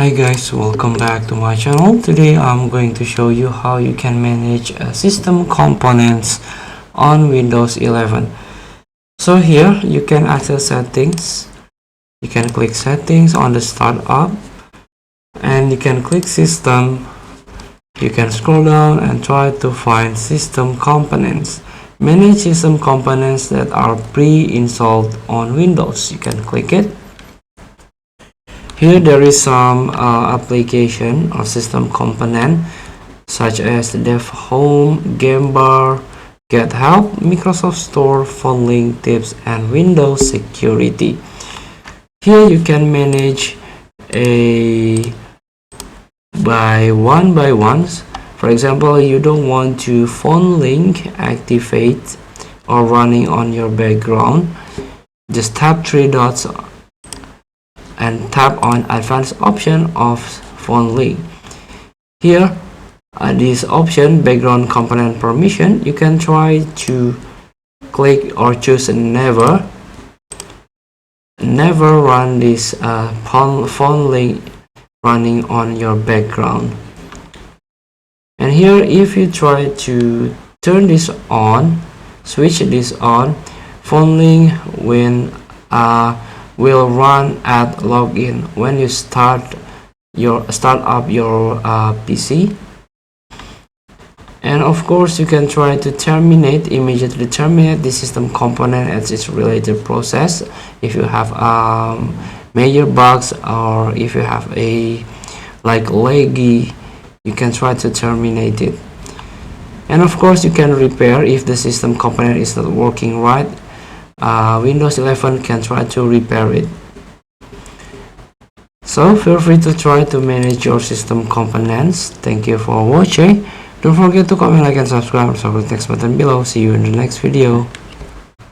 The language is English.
Hi guys, welcome back to my channel. Today I'm going to show you how you can manage system components on Windows 11. So here you can access settings. You can click settings on the startup and you can click system. You can scroll down and try to find system components. Manage system components that are pre-installed on Windows. You can click it. Here there is some application or system component such as Dev Home, Game Bar, Get Help, Microsoft Store, Phone Link, Tips, and Windows Security. Here you can manage by ones. For example, you don't want to Phone Link activate or running on your background. Just tap three dots and tap on advanced option of Phone Link. Here this option background component permission, you can try to click or choose never run this Phone Link running on your background. And here if you try to turn this on, switch this on, Phone Link will run at login when you start up your PC. And of course you can try to immediately terminate the system component as its related process if you have major bugs, or if you have a laggy, you can try to terminate it. And of course you can repair if the system component is not working right. Windows 11 can try to repair it. So feel free to try to manage your system components. Thank you for watching. Don't forget to comment, like, and subscribe. So click the next button below. See you in the next video.